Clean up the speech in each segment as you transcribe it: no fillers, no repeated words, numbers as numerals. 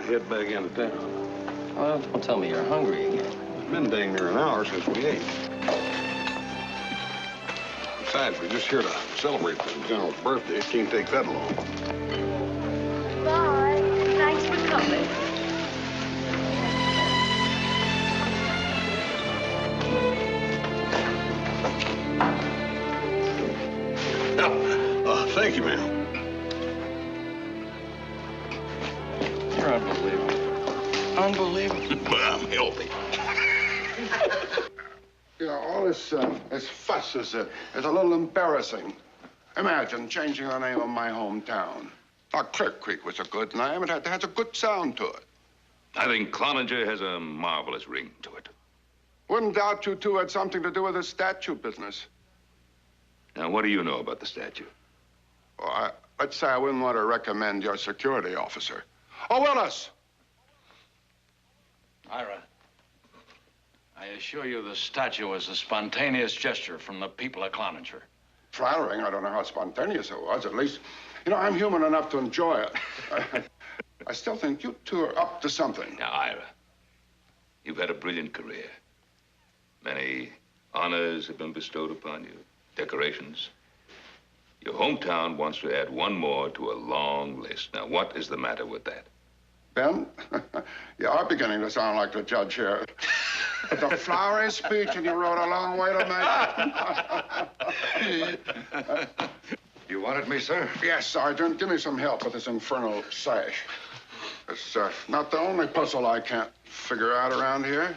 head back into town. Well, don't tell me you're hungry again. It's been dang near an hour since we ate. Besides, we're just here to celebrate the General's birthday. Can't take that long. Bye. Thanks for coming. Thank you, ma'am. You're unbelievable. Unbelievable. But I'm healthy. You know, all this fuss is a little embarrassing. Imagine changing the name of my hometown. Now, Clear Creek was a good name. It has a good sound to it. I think Cloninger has a marvelous ring to it. Wouldn't doubt you two had something to do with the statue business. Now, what do you know about the statue? Well, let's say I wouldn't want to recommend your security officer. Oh, Willis! Ira, I assure you the statue was a spontaneous gesture from the people of Cloninger. Flattering. I don't know how spontaneous it was. At least, you know, I'm human enough to enjoy it. I still think you two are up to something. Now, Ira, you've had a brilliant career. Many honors have been bestowed upon you, decorations. Your hometown wants to add one more to a long list. Now, what is the matter with that? Ben, you are beginning to sound like the judge here. The flowery speech, and you rode a long way to make it. You wanted me, sir? Yes, Sergeant. Give me some help with this infernal sash. It's not the only puzzle I can't figure out around here.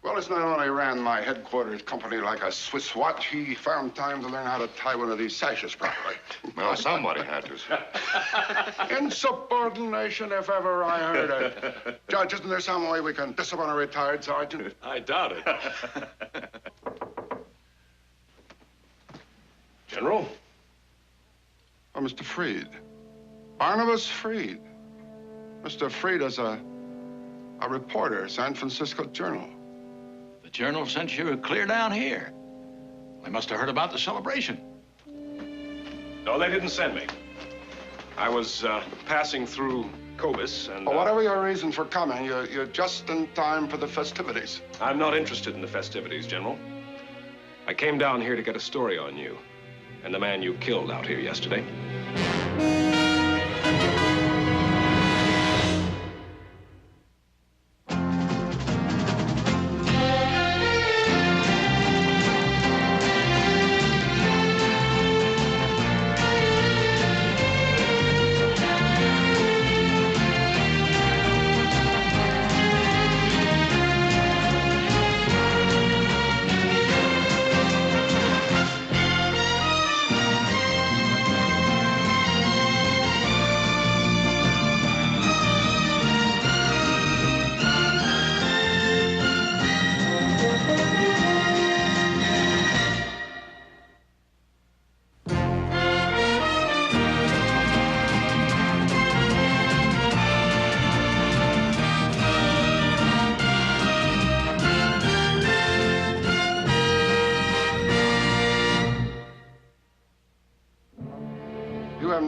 Willis not only ran my headquarters company like a Swiss watch, he found time to learn how to tie one of these sashes properly. Well, somebody had to, sir. Insubordination, if ever I heard it. Judge, isn't there some way we can discipline a retired sergeant? I doubt it. General? Oh, Mr. Freed. Barnabas Freed. Mr. Freed is a reporter, San Francisco Journal. The Journal sent you clear down here. They must have heard about the celebration. No, they didn't send me. I was passing through Cobus and... Well, whatever your reason for coming, you're just in time for the festivities. I'm not interested in the festivities, General. I came down here to get a story on you and the man you killed out here yesterday.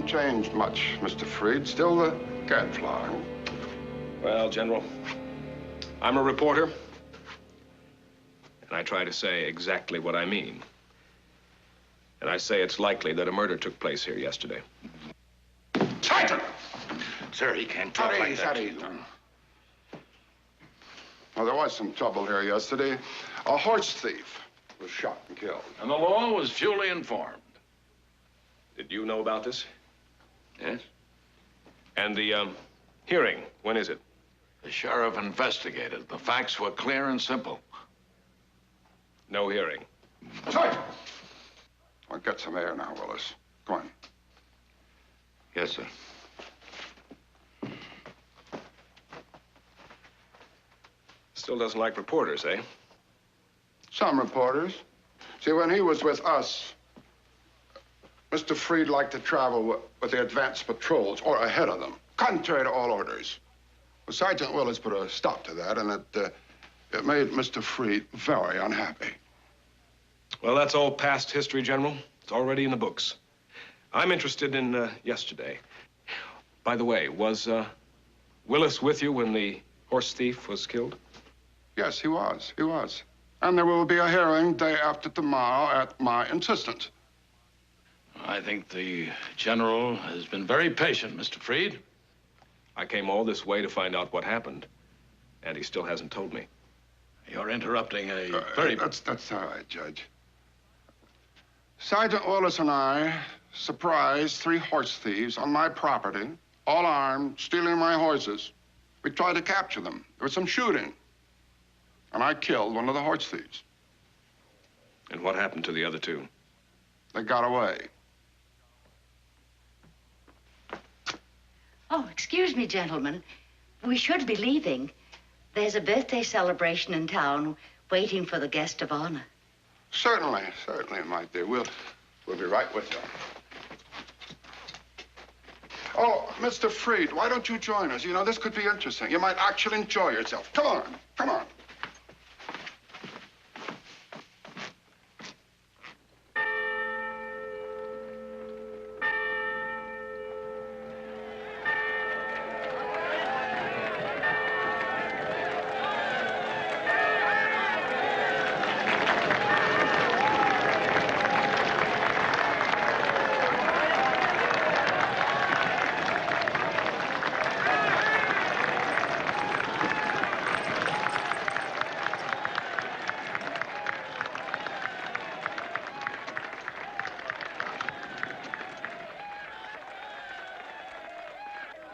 Changed much, Mr. Freed. Still the gadfly. Well, General, I'm a reporter, and I try to say exactly what I mean. And I say it's likely that a murder took place here yesterday. Sergeant! Sir, he can't talk like that. Well, there was some trouble here yesterday. A horse thief was shot and killed. And the law was duly informed. Did you know about this? Yes? And the hearing, when is it? The sheriff investigated. The facts were clear and simple. No hearing. Sergeant! Well, get some air now, Willis. Go on. Yes, sir. Still doesn't like reporters, eh? Some reporters. See, when he was with us, Mr. Freed liked to travel with the advance patrols, or ahead of them, contrary to all orders. Well, Sergeant Willis put a stop to that, and it made Mr. Freed very unhappy. Well, that's all past history, General. It's already in the books. I'm interested in yesterday. By the way, was Willis with you when the horse thief was killed? Yes, he was. He was. And there will be a hearing day after tomorrow at my insistence. I think the general has been very patient, Mr. Freed. I came all this way to find out what happened, and he still hasn't told me. You're interrupting a very... That's all right, Judge. Sergeant Willis and I surprised 3 horse thieves on my property, all armed, stealing my horses. We tried to capture them. There was some shooting. And I killed one of the horse thieves. And what happened to the other 2? They got away. Oh, excuse me, gentlemen. We should be leaving. There's a birthday celebration in town waiting for the guest of honor. Certainly, my dear. We'll be right with you. Oh, Mr. Freed, why don't you join us? You know, this could be interesting. You might actually enjoy yourself. Come on, come on.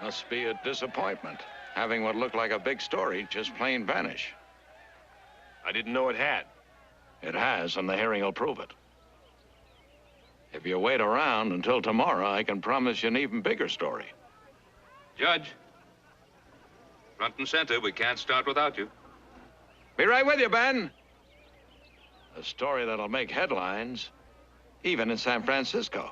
Must be a disappointment, having what looked like a big story just plain vanish. I didn't know it had. It has, and the hearing will prove it. If you wait around until tomorrow, I can promise you an even bigger story. Judge, front and center, we can't start without you. Be right with you, Ben. A story that'll make headlines, even in San Francisco.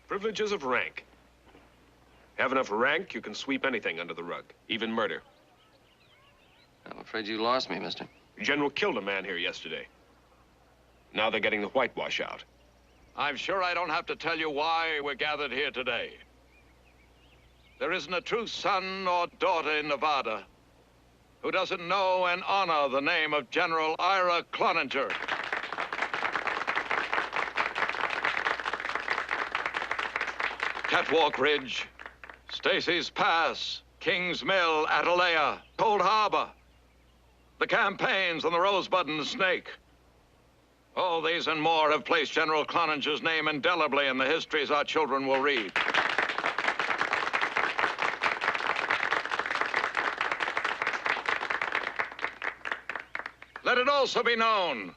Privileges of rank. Have enough rank, you can sweep anything under the rug, even murder. I'm afraid you lost me, mister. The general killed a man here yesterday. Now they're getting the whitewash out. I'm sure I don't have to tell you why we're gathered here today. There isn't a true son or daughter in Nevada who doesn't know and honor the name of General Ira Cloninger. Catwalk Ridge, Stacy's Pass, Kings Mill, Atalaya, Cold Harbor, the campaigns on the Rosebud and the Snake. All these and more have placed General Cloninger's name indelibly in the histories our children will read. Let it also be known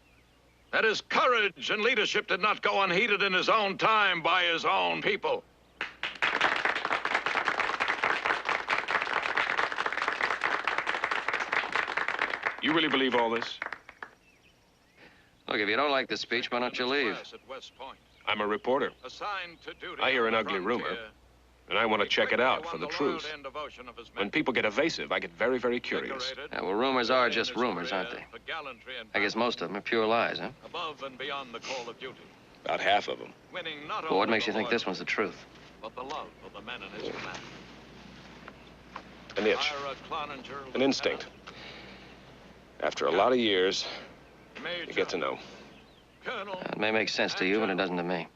that his courage and leadership did not go unheeded in his own time by his own people. You really believe all this? Look, if you don't like the speech, why don't you leave? I'm a reporter. I hear an ugly rumor, and I want to check it out for the truth. When people get evasive, I get very, very curious. Yeah, well, rumors are just rumors, aren't they? I guess most of them are pure lies, huh? Above and beyond the call of duty. About half of them. Well, what makes you think this one's the truth? But the love of the men in his command. An itch. An instinct. After a lot of years, you get to know. It may make sense to you, but it doesn't to me.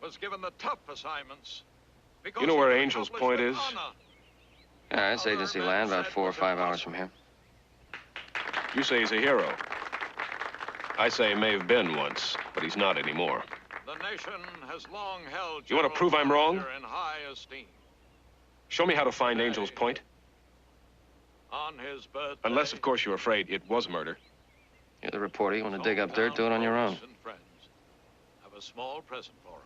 Was given the tough assignments. You know where Angel's Point is? Yeah, it's agency land, about 4 or 5 hours from here. You say he's a hero. I say he may have been once, but he's not anymore. The nation has long held You want to prove I'm wrong? in high esteem. Show me how to find Angel's Point. On his birthday, Unless, of course, you're afraid it was murder. You're the reporter. You want to dig up dirt, do it on your own. a small present for him.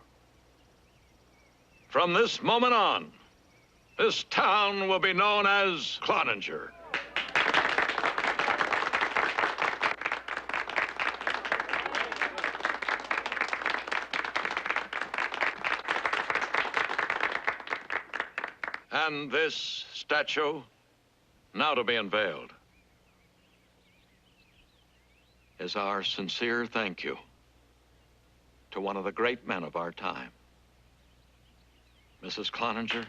From this moment on, this town will be known as Cloninger. And this statue, now to be unveiled, is our sincere thank you to one of the great men of our time. Mrs. Cloninger.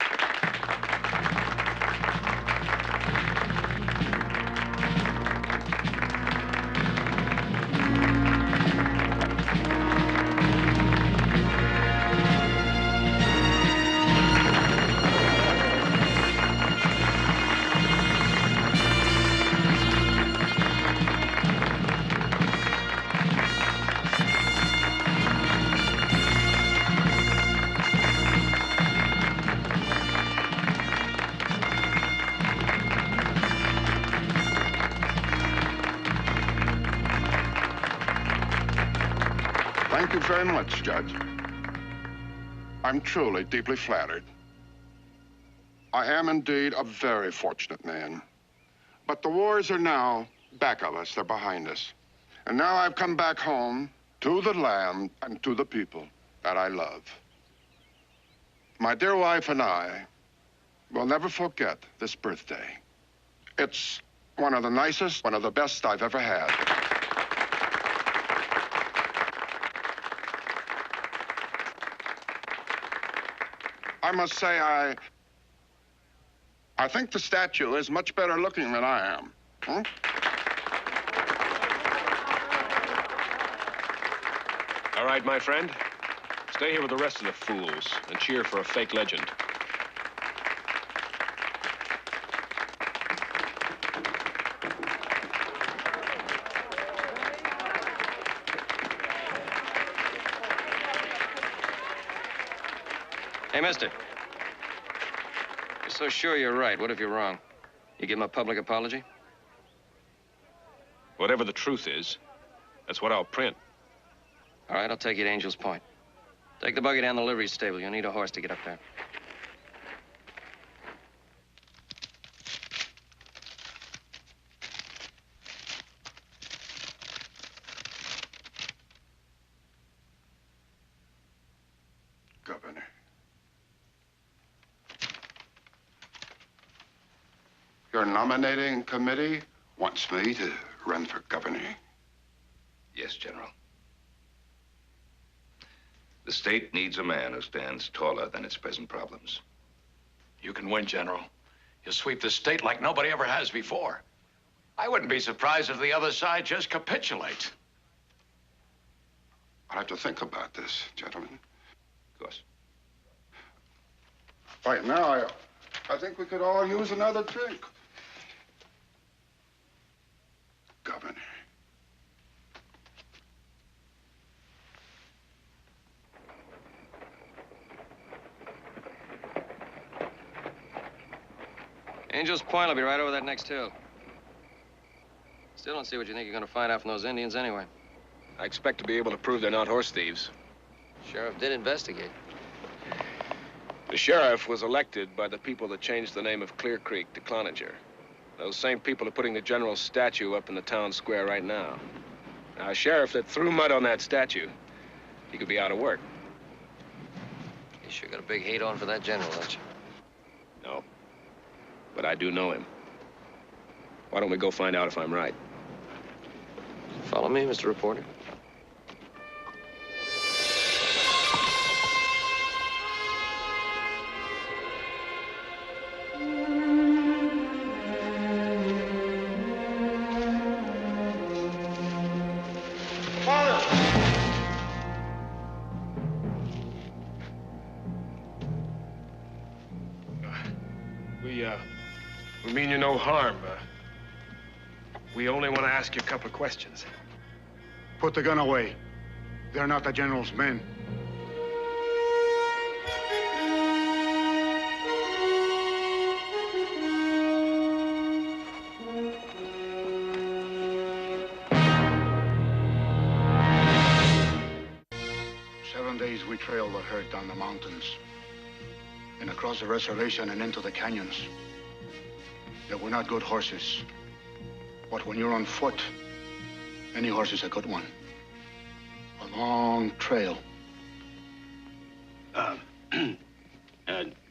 Thank you very much, Judge. I'm truly deeply flattered. I am indeed a very fortunate man. But the wars are now back of us, they're behind us. And now I've come back home to the land and to the people that I love. My dear wife and I will never forget this birthday. It's one of the nicest, one of the best I've ever had. I must say, I think the statue is much better looking than I am. Hmm? All right, my friend. Stay here with the rest of the fools and cheer for a fake legend. Hey, mister. You're so sure you're right. What if you're wrong? You give him a public apology? Whatever the truth is, that's what I'll print. All right, I'll take you to Angel's Point. Take the buggy down the livery stable. You'll need a horse to get up there. Governor. Your nominating committee wants me to run for governor. Yes, General. The state needs a man who stands taller than its present problems. You can win, General. You'll sweep the state like nobody ever has before. I wouldn't be surprised if the other side just capitulates. I'll have to think about this, gentlemen. Of course. Right now, I think we could all use another drink. Governor. Angel's Point will be right over that next hill. Still don't see what you think you're going to find out from those Indians anyway. I expect to be able to prove they're not horse thieves. Sheriff did investigate. The sheriff was elected by the people that changed the name of Clear Creek to Cloninger. Those same people are putting the general's statue up in the town square right now. Now, a sheriff that threw mud on that statue, he could be out of work. You sure got a big hate on for that general, don't you? No. But I do know him. Why don't we go find out if I'm right? Follow me, Mr. Reporter. We mean you no harm. We only want to ask you a couple of questions. Put the gun away. They're not the general's men. 7 days, we trailed the herd down the mountains and across the reservation and into the canyons. They were not good horses. But when you're on foot, any horse is a good one. A long trail.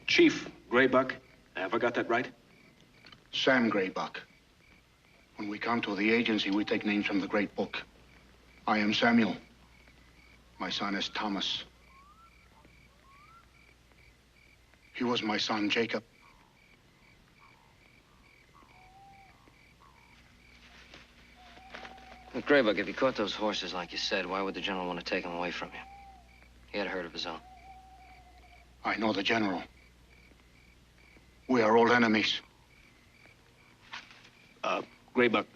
Chief Graybuck, have I got that right? Sam Graybuck. When we come to the agency, we take names from the great book. I am Samuel. My son is Thomas. He was my son, Jacob. Look, Graybuck, if he caught those horses like you said, why would the general want to take them away from you? He had a herd of his own. I know the general. We are old enemies. Graybuck,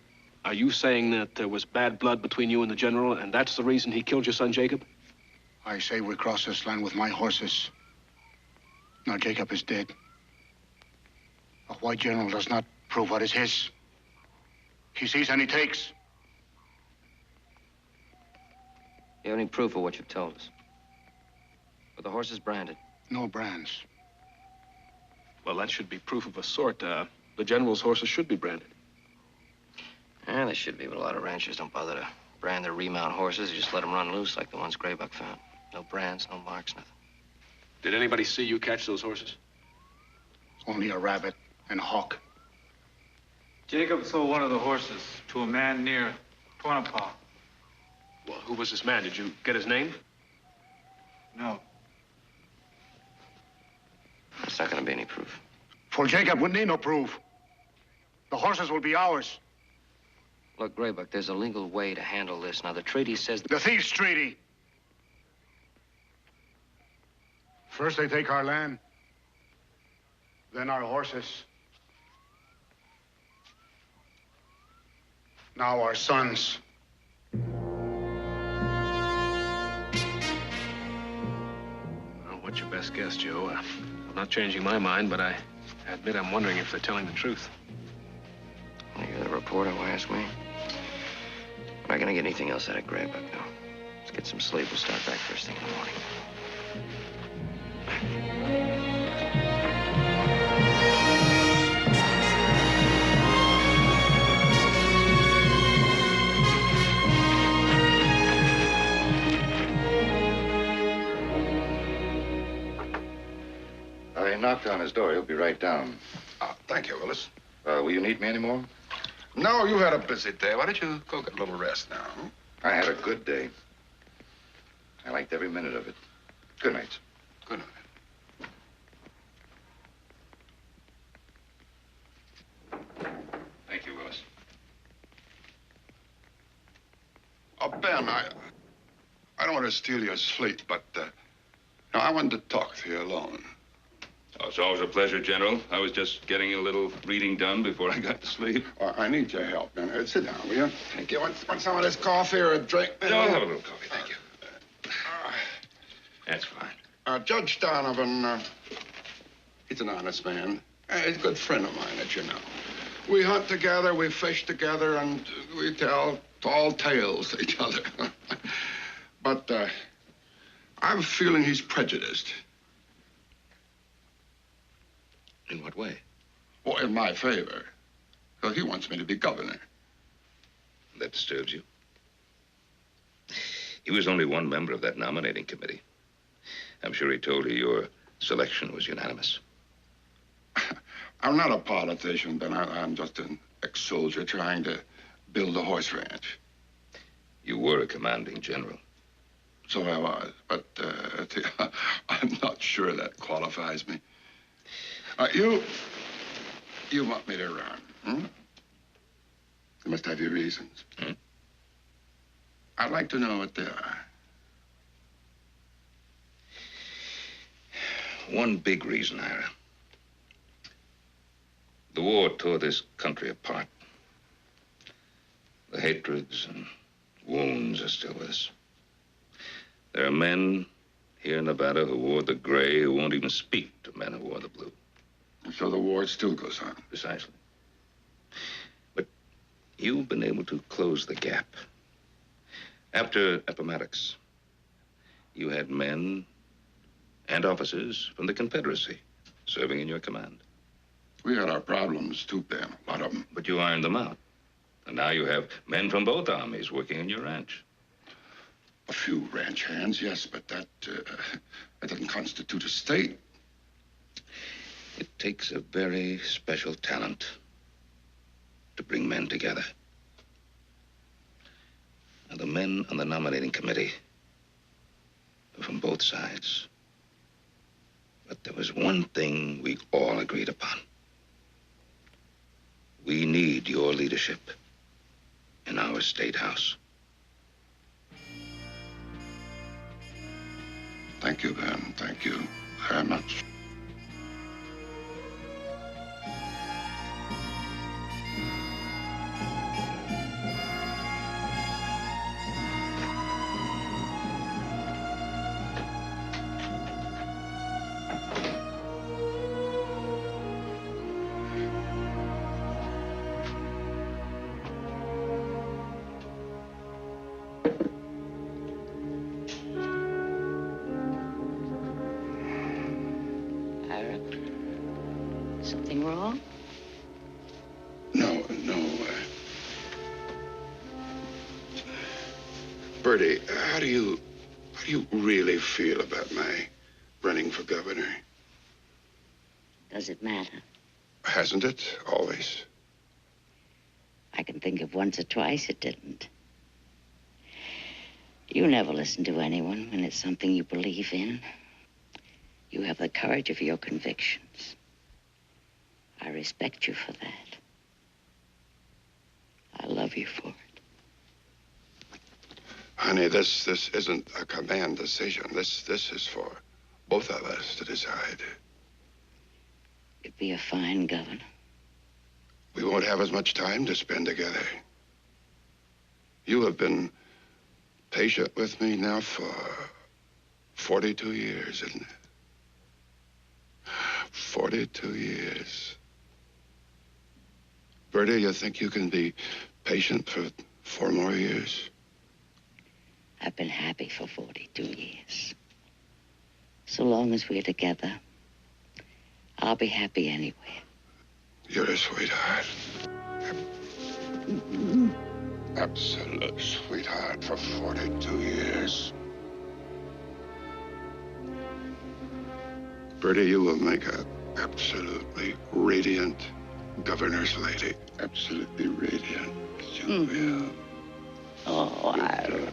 are you saying that there was bad blood between you and the general, and that's the reason he killed your son, Jacob? I say we cross this land with my horses. Now Jacob is dead. A white general does not prove what is his. He sees and he takes. You have any proof of what you've told us? Were the horses branded? No brands. Well, that should be proof of a sort. The general's horses should be branded. Yeah, they should be, but a lot of ranchers don't bother to brand their remount horses. They just let them run loose like the ones Graybuck found. No brands, no marks, nothing. Did anybody see you catch those horses? Only a rabbit and a hawk. Jacob sold one of the horses to a man near Tonopah. Well, who was this man? Did you get his name? No. That's not going to be any proof. For Jacob, we need no proof. The horses will be ours. Look, Graybuck, there's a legal way to handle this. Now, the treaty says... The thieves' treaty. First they take our land, then our horses. Now our sons. Well, what's your best guess, Joe? I'm not changing my mind, but I admit I'm wondering if they're telling the truth. Well, you're the reporter. Why ask me? We're not going to get anything else out of Graybuck, no. Let's get some sleep. We'll start back first thing in the morning. I knocked on his door. He'll be right down. Thank you, Willis. Will you need me anymore? No, you had a busy day. Why don't you go get a little rest now? I had a good day. I liked every minute of it. Good night, sir. Good night. Thank you, Willis. Ben, I don't want to steal your sleep, but no, I wanted to talk to you alone. Oh, it's always a pleasure, General. I was just getting a little reading done before I got to sleep. I need your help, Ben. Sit down, will you? Thank you. Want some of this coffee or a drink? No, I'll have a little coffee, thank you. That's fine. Judge Donovan, he's an honest man. He's a good friend of mine, as you know. We hunt together, we fish together, and we tell tall tales to each other. But I'm feeling he's prejudiced. In what way? Well, in my favor. Because he wants me to be governor. That disturbs you? He was only one member of that nominating committee. I'm sure he told you your selection was unanimous. I'm not a politician, Ben. I'm just an ex-soldier trying to build a horse ranch. You were a commanding general. So I was, but I'm not sure that qualifies me. You want me to run, hmm? You must have your reasons. Hmm? I'd like to know what they are. One big reason, Ira. The war tore this country apart. The hatreds and wounds are still with us. There are men here in Nevada who wore the gray who won't even speak to men who wore the blue. And so the war still goes on. Precisely. But you've been able to close the gap. After Appomattox, you had men and officers from the Confederacy serving in your command. We had our problems, too, Ben, a lot of them. But you ironed them out. And now you have men from both armies working in your ranch. A few ranch hands, yes, but that doesn't constitute a state. It takes a very special talent to bring men together. Now, the men on the nominating committee are from both sides. But there was one thing we all agreed upon. We need your leadership in our state house. Thank you, Ben. Thank you very much. Ira, something wrong? No. Bertie, how do you really feel about my running for governor? Does it matter? Hasn't it always? I can think of once or twice it didn't. You never listen to anyone when it's something you believe in. You have the courage of your convictions. I respect you for that. I love you for it. Honey, this isn't a command decision. This is for both of us to decide. You'd be a fine governor. We won't have as much time to spend together. You have been patient with me now for 42 years, isn't it? 42 years. Bertie, you think you can be patient for 4 more years? I've been happy for 42 years. So long as we're together, I'll be happy anyway. You're a sweetheart. Absolute sweetheart for 42 years. Bertie, you will make an absolutely radiant governor's lady. Absolutely radiant. You will. Oh, Ira.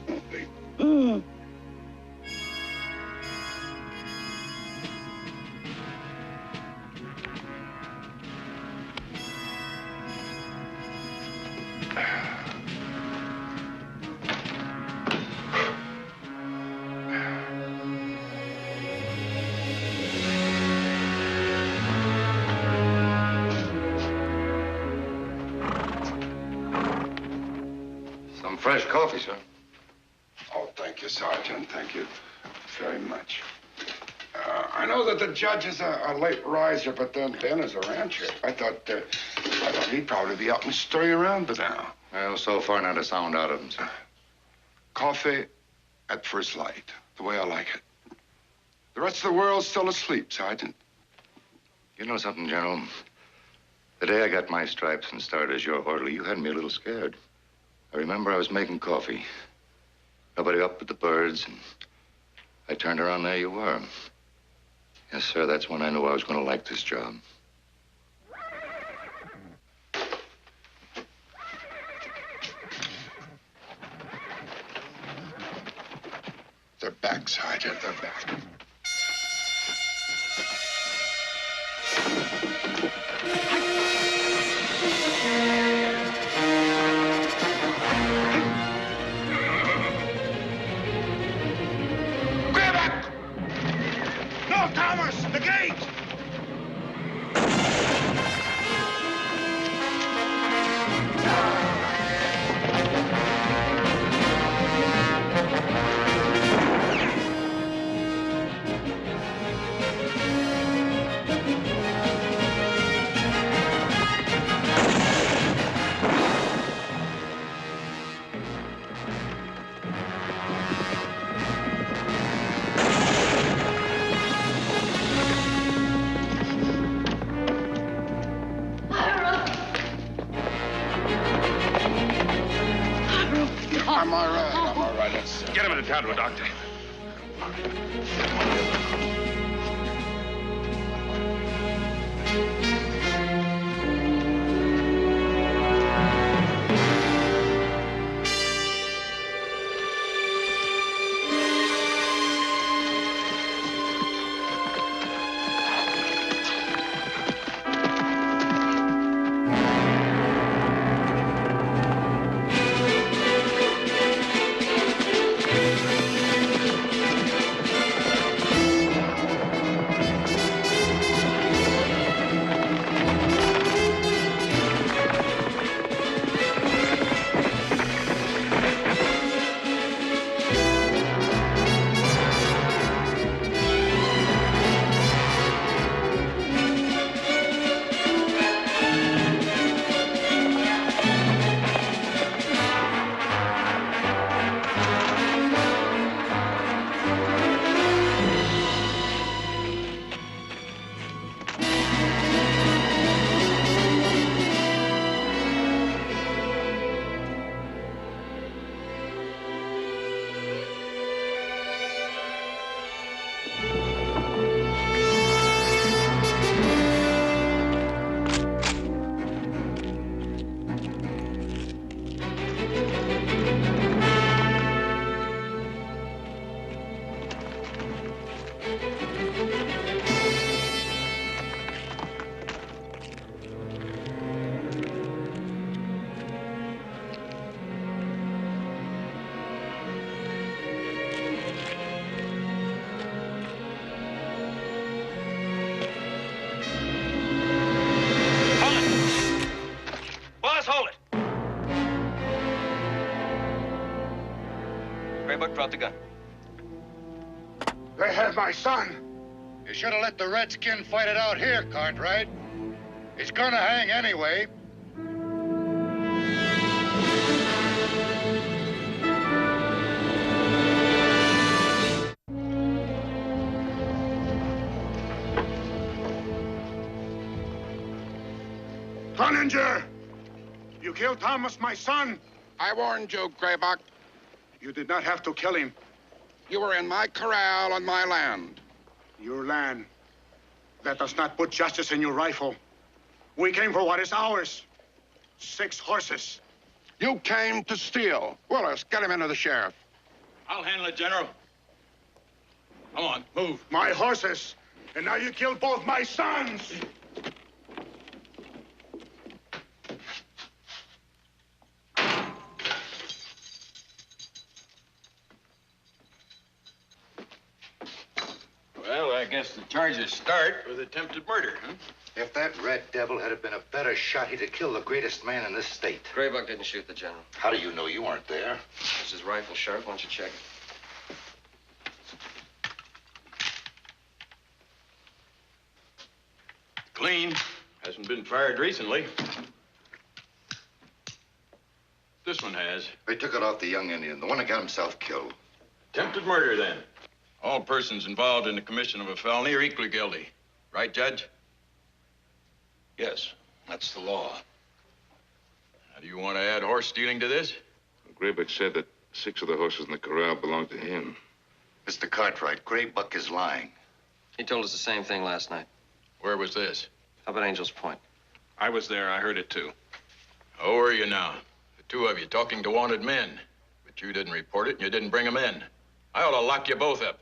Some fresh coffee, sir. Oh, thank you, Sergeant. Thank you very much. I know that the judge is a late riser, but then Ben is a rancher. I thought he'd probably be up and stirring around by now. Well, so far not a sound out of him, sir. Coffee at first light, the way I like it. The rest of the world's still asleep, Sergeant. You know something, General? The day I got my stripes and started as your orderly, you had me a little scared. I remember I was making coffee. Nobody up but the birds, and I turned around, there you were. Yes, sir, that's when I knew I was going to like this job. They're back, Sergeant. They're back. The gate! Get him into town to a doctor. Drop the gun. They have my son. You should have let the redskin fight it out here, Cartwright. He's gonna hang anyway. Cloninger! You killed Thomas, my son. I warned you, Graybuck. You did not have to kill him. You were in my corral on my land. Your land. That does not put justice in your rifle. We came for what is ours. 6 horses. You came to steal. Willis, get him into the sheriff. I'll handle it, General. Come on, move. My horses. And now you killed both my sons. Well, I guess the charges start with attempted murder, huh? If that red devil had been a better shot, he'd have killed the greatest man in this state. Graybuck didn't shoot the general. How do you know you weren't there? This is rifle, Sheriff. Why don't you check it? Clean. Hasn't been fired recently. This one has. They took it off the young Indian, the one that got himself killed. Attempted murder, then. All persons involved in the commission of a felony are equally guilty. Right, Judge? Yes, that's the law. Now, do you want to add horse stealing to this? Graybuck said that 6 of the horses in the corral belonged to him. Mr. Cartwright, Graybuck is lying. He told us the same thing last night. Where was this? Up at Angel's Point. I was there. I heard it, too. Oh, where are you now? The 2 of you talking to wanted men. But you didn't report it and you didn't bring them in. I ought to lock you both up.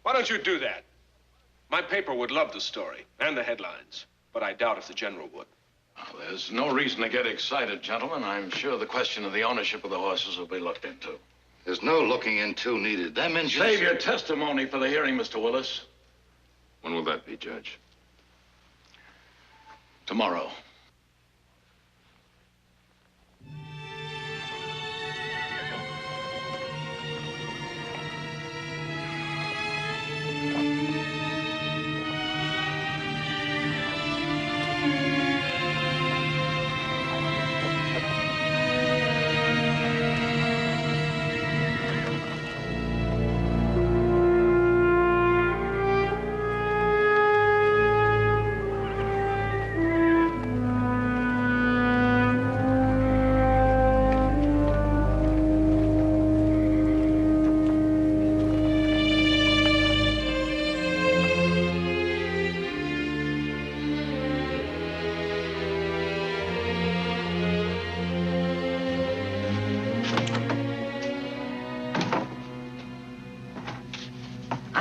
Why don't you do that? My paper would love the story and the headlines, but I doubt if the general would. Well, there's no reason to get excited, gentlemen. I'm sure the question of the ownership of the horses will be looked into. There's no looking into needed. Them engines... Save your testimony for the hearing, Mr. Willis. When will that be, Judge? Tomorrow.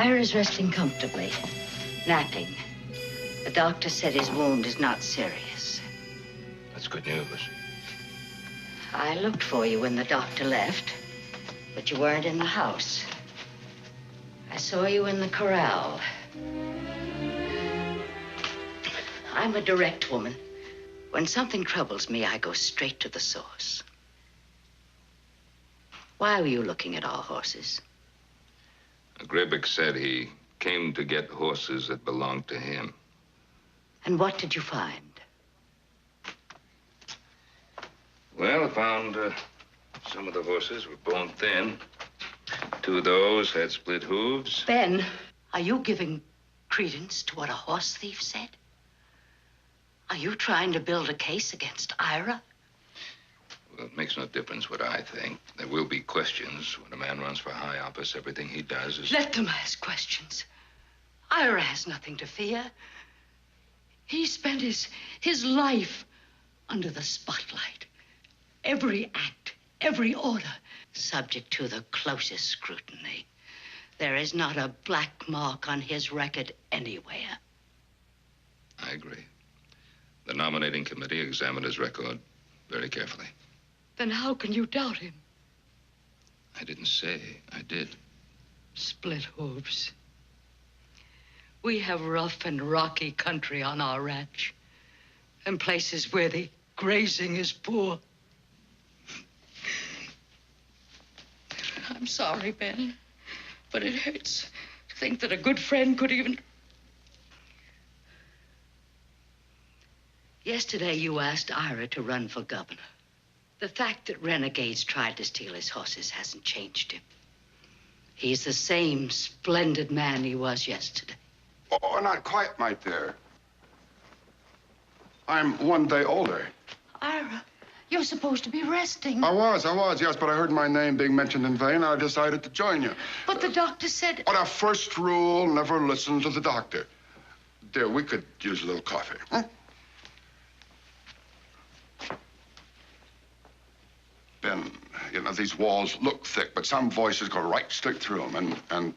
Ira's resting comfortably, napping. The doctor said his wound is not serious. That's good news. I looked for you when the doctor left, but you weren't in the house. I saw you in the corral. I'm a direct woman. When something troubles me, I go straight to the source. Why were you looking at our horses? Graybeck said he came to get horses that belonged to him. And what did you find? Well, I found some of the horses were bone thin. Two of those had split hooves. Ben, are you giving credence to what a horse thief said? Are you trying to build a case against Ira? Well, it makes no difference what I think. There will be questions. When a man runs for high office, everything he does is... Let them ask questions. Ira has nothing to fear. He spent his life under the spotlight. Every act, every order, subject to the closest scrutiny. There is not a black mark on his record anywhere. I agree. The nominating committee examined his record very carefully. Then how can you doubt him? I didn't say I did. Split hooves. We have rough and rocky country on our ranch, and places where the grazing is poor. I'm sorry, Ben, but it hurts to think that a good friend could even... Yesterday, you asked Ira to run for governor. The fact that renegades tried to steal his horses hasn't changed him. He's the same splendid man he was yesterday. Oh, not quite, my dear. I'm 1 day older. Ira, you're supposed to be resting. I was, yes, but I heard my name being mentioned in vain, and I decided to join you. But the doctor said... But our first rule, never listen to the doctor. Dear, we could use a little coffee, huh? Ben, you know, these walls look thick, but some voices go right straight through them, and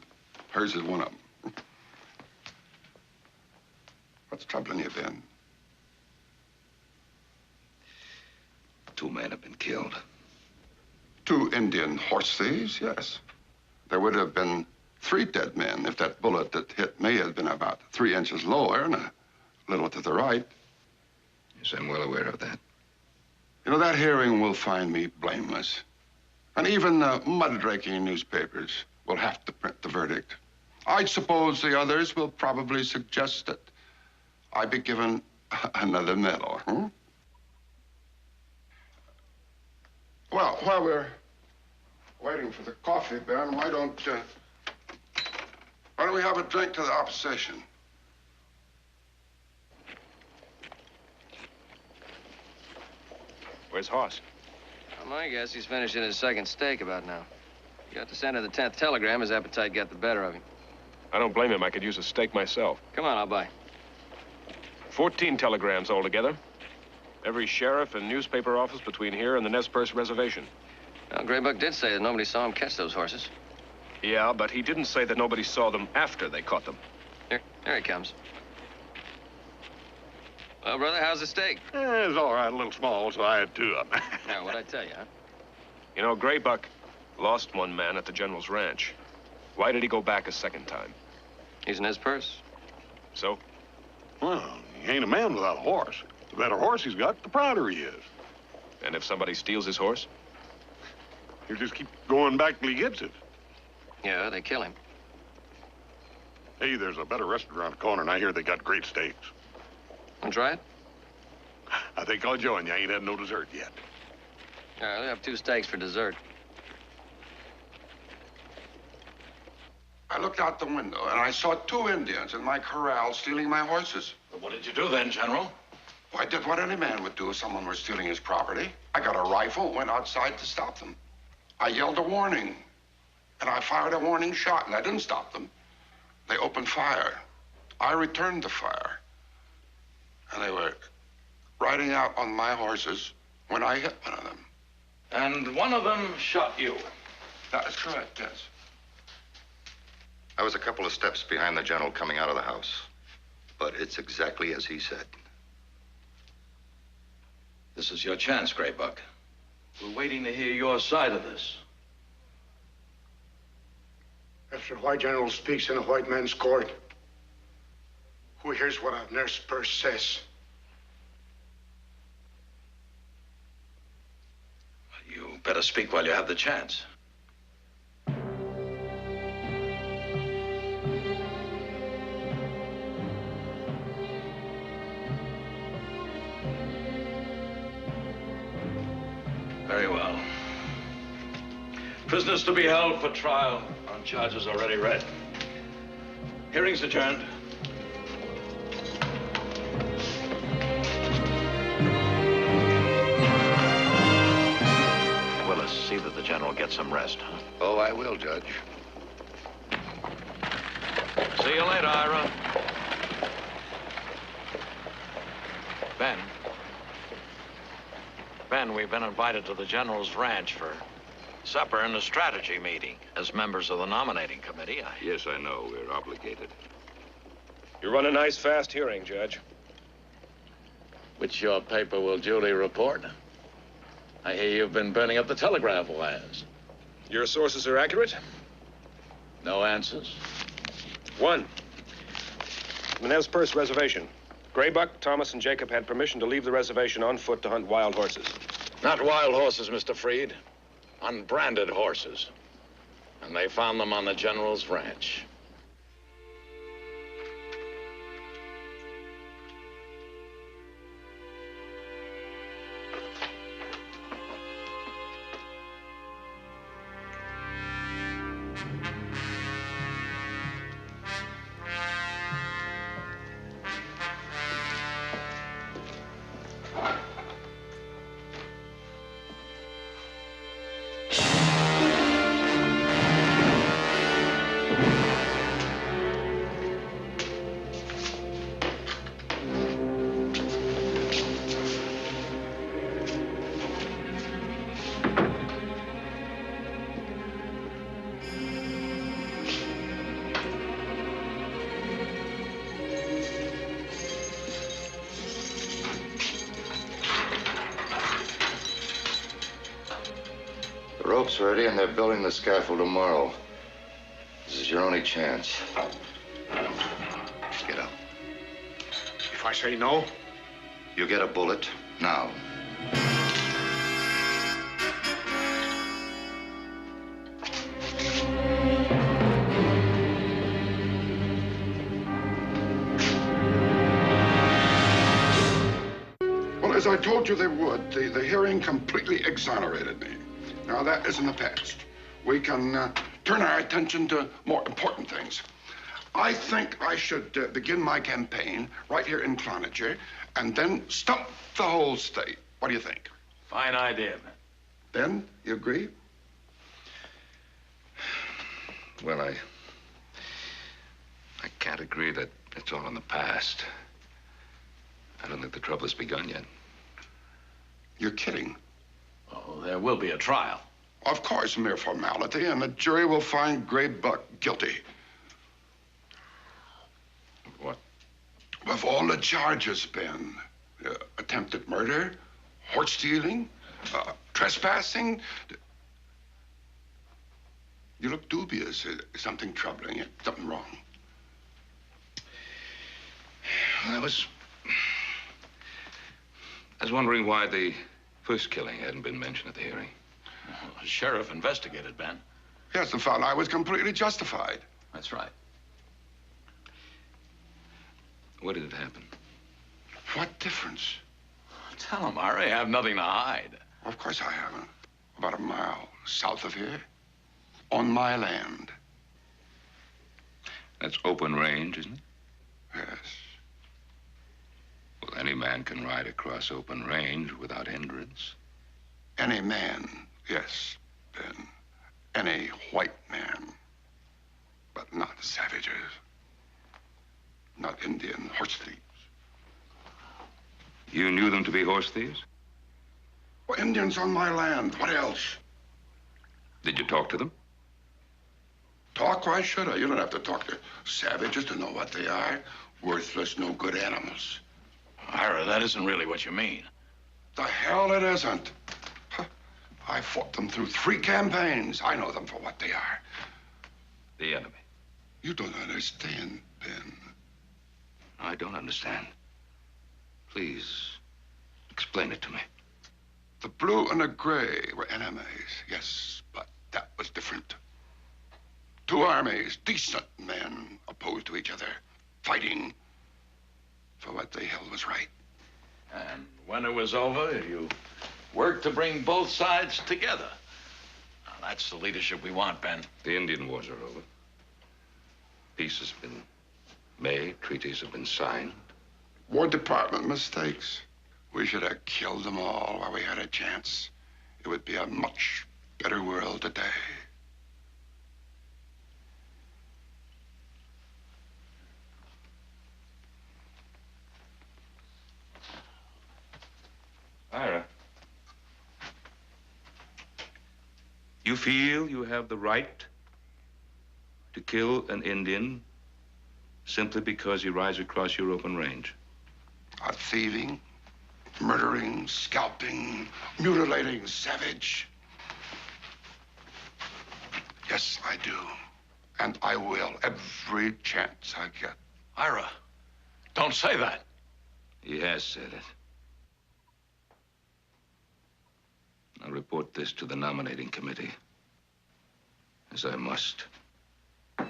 hers is one of them. What's troubling you, Ben? 2 men have been killed. 2 Indian horse thieves, yes. There would have been 3 dead men if that bullet that hit me had been about 3 inches lower and a little to the right. Yes, I'm well aware of that. You know, that hearing will find me blameless. And even the mudraking newspapers will have to print the verdict. I suppose the others will probably suggest that I be given another medal, huh? Well, while we're waiting for the coffee, Ben, why don't we have a drink to the opposition? Where's Hoss? Well, my guess he's finishing his second steak about now. He got to send her the 10th telegram. His appetite got the better of him. I don't blame him. I could use a steak myself. Come on, I'll buy. 14 telegrams altogether. Every sheriff and newspaper office between here and the Nez Perce Reservation. Well, Graybuck did say that nobody saw him catch those horses. Yeah, but he didn't say that nobody saw them after they caught them. Here he comes. Well, brother, how's the steak? It's all right, a little small, so I had 2 of them. Now, what'd I tell you, huh? You know, Graybuck lost 1 man at the General's ranch. Why did he go back a second time? He's in his purse. So? Well, he ain't a man without a horse. The better horse he's got, the prouder he is. And if somebody steals his horse? He'll just keep going back till he gets it. Yeah, they kill him. Hey, there's a better restaurant around the corner, and I hear they got great steaks. Want to try it? I think I'll join you. I ain't had no dessert yet. All right, we'll have 2 steaks for dessert. I looked out the window, and I saw 2 Indians in my corral stealing my horses. Well, what did you do then, General? Well, I did what any man would do if someone were stealing his property. I got a rifle and went outside to stop them. I yelled a warning, and I fired a warning shot, and I didn't stop them. They opened fire. I returned the fire. And they were riding out on my horses when I hit one of them. And one of them shot you. That is correct, yes. I was a couple of steps behind the general coming out of the house. But it's exactly as he said. This is your chance, Graybuck. We're waiting to hear your side of this. After a white general speaks in a white man's court, who hears what a nurse purse says? You better speak while you have the chance. Very well. Prisoners to be held for trial on charges already read. Hearing's adjourned. Willis, see that the general gets some rest, huh? Oh, I will, Judge. See you later, Ira. Ben, we've been invited to the General's ranch for supper and a strategy meeting. As members of the nominating committee, Yes, I know. We're obligated. You run a nice, fast hearing, Judge. Which your paper will duly report. I hear you've been burning up the telegraph wires. Your sources are accurate? No answers? 1. Manev's Purse Reservation. Graybuck, Thomas, and Jacob had permission to leave the reservation on foot to hunt wild horses. Not wild horses, Mr. Freed. Unbranded horses. And they found them on the General's ranch. The rope's ready, and they're building the scaffold tomorrow. This is your only chance. Get up. If I say no? You get a bullet now. Well, as I told you they would, the hearing completely exonerated me. Now, that is in the past. We can turn our attention to more important things. I think I should begin my campaign right here in Cloninger and then stump the whole state. What do you think? Fine idea, man. Ben, you agree? Well, I can't agree that it's all in the past. I don't think the trouble has begun yet. You're kidding. Oh, there will be a trial. Of course, mere formality, and the jury will find Graybuck guilty. What? Of all the charges, Ben. Attempted murder, horse stealing, trespassing. You look dubious. Is something troubling you? Something wrong? I was wondering why the first killing hadn't been mentioned at the hearing. Well, the sheriff investigated, Ben. Yes, and found I was completely justified. That's right. Where did it happen? What difference? Tell him, Ira, I have nothing to hide. Of course I haven't. About a mile south of here. On my land. That's open range, isn't it? Yes. Well, any man can ride across open range without hindrance. Any man, yes, Ben. Any white man. But not savages. Not Indian horse thieves. You knew them to be horse thieves? Well, Indians on my land. What else? Did you talk to them? Talk? Why should I? You don't have to talk to savages to know what they are. Worthless, no good animals. Ira, that isn't really what you mean. The hell it isn't. Huh. I fought them through 3 campaigns. I know them for what they are. The enemy. You don't understand, Ben. I don't understand. Please, explain it to me. The blue and the gray were enemies, yes, but that was different. 2 armies, decent men, opposed to each other, fighting for what they held was right. And when it was over, you worked to bring both sides together. Now, that's the leadership we want, Ben. The Indian wars are over. Peace has been made, treaties have been signed. War Department mistakes. We should have killed them all while we had a chance. It would be a much better world today. Ira, you feel you have the right to kill an Indian simply because he rides across your open range? A thieving, murdering, scalping, mutilating savage. Yes, I do. And I will every chance I get. Ira, don't say that. He has said it. I'll report this to the nominating committee, as I must. I'm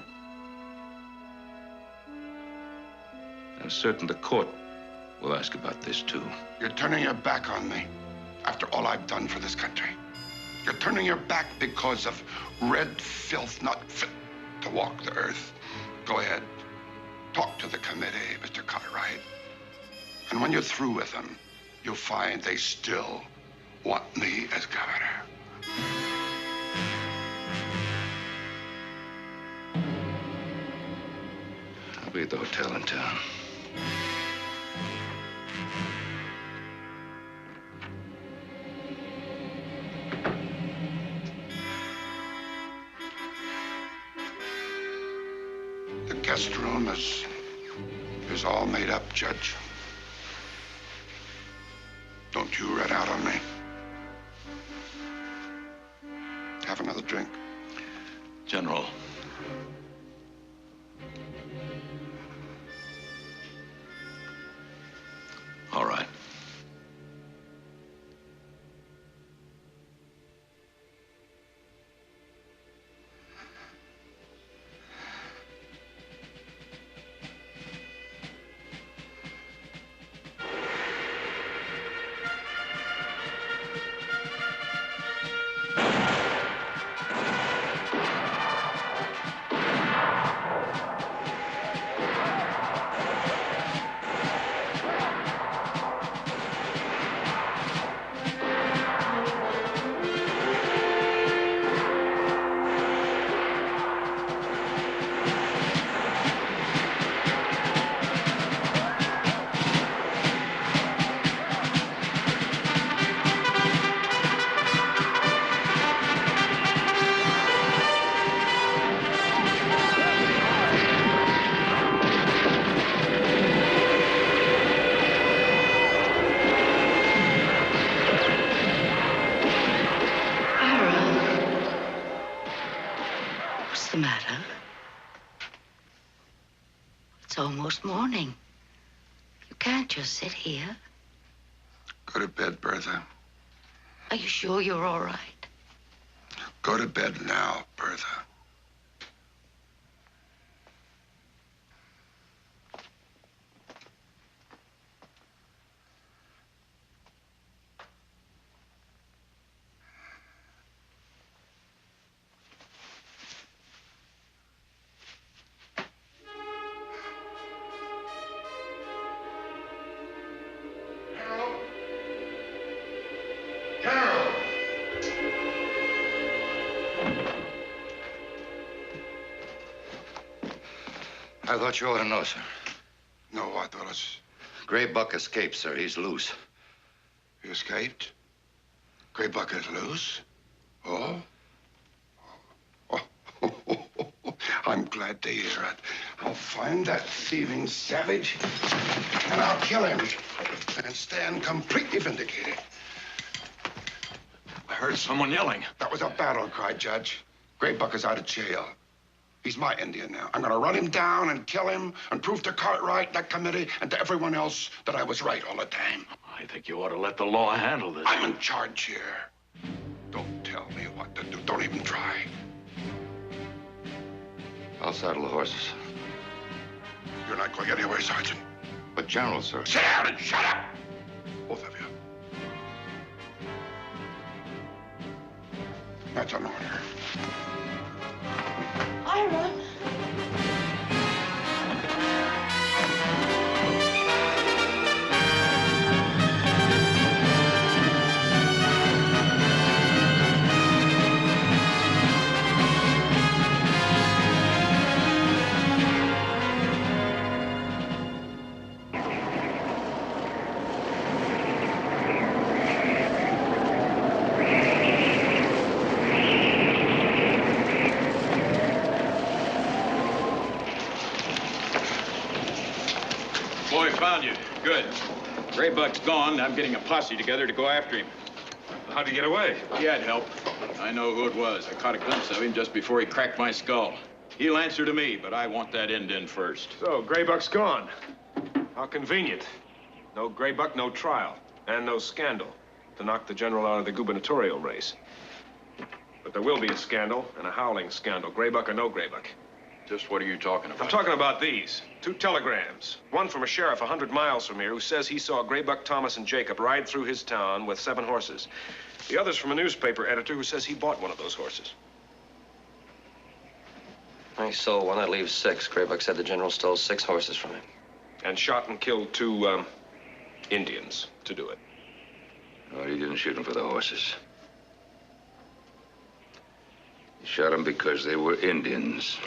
certain the court will ask about this, too. You're turning your back on me after all I've done for this country. You're turning your back because of red filth not fit to walk the earth. Go ahead. Talk to the committee, Mr. Cartwright. And when you're through with them, you'll find they still want me as governor. I'll be at the hotel in town. The guest room is all made up, Judge. Don't you red out on me. Have another drink. General. All right. What's the matter? It's almost morning. You can't just sit here. Go to bed, Bertha. Are you sure you're all right? Go to bed now, Bertha. I thought you ought to know, sir. No, what, Willis? Gray Buck escaped, sir. He's loose. He escaped? Gray Buck is loose? Oh? I'm glad to hear it. I'll find that thieving savage, and I'll kill him, and stand completely vindicated. I heard someone yelling. That was a battle cry, Judge. Gray Buck is out of jail. He's my Indian now. I'm gonna run him down and kill him and prove to Cartwright, that committee, and to everyone else that I was right all the time. I think you ought to let the law handle this. I'm in charge here. Don't tell me what to do. Don't even try. I'll saddle the horses. You're not going anywhere, Sergeant. But, General, sir. Sit down and shut up! Both of you. That's an order. Ira! Boy, found you. Good. Gray Buck's gone. I'm getting a posse together to go after him. How'd he get away? He had help. I know who it was. I caught a glimpse of him just before he cracked my skull. He'll answer to me, but I want that end in first. So, Gray Buck's gone. How convenient. No Gray Buck, no trial. And no scandal to knock the general out of the gubernatorial race. But there will be a scandal, and a howling scandal. Gray Buck or no Gray Buck. Just what are you talking about? I'm talking about these. 2 telegrams. One from a sheriff 100 miles from here who says he saw Gray Buck, Thomas, and Jacob ride through his town with 7 horses. The other's from a newspaper editor who says he bought one of those horses. He sold one. That leaves 6. Gray Buck said the general stole 6 horses from him. And shot and killed 2, Indians to do it. No, he didn't shoot him for the horses. He shot them because they were Indians.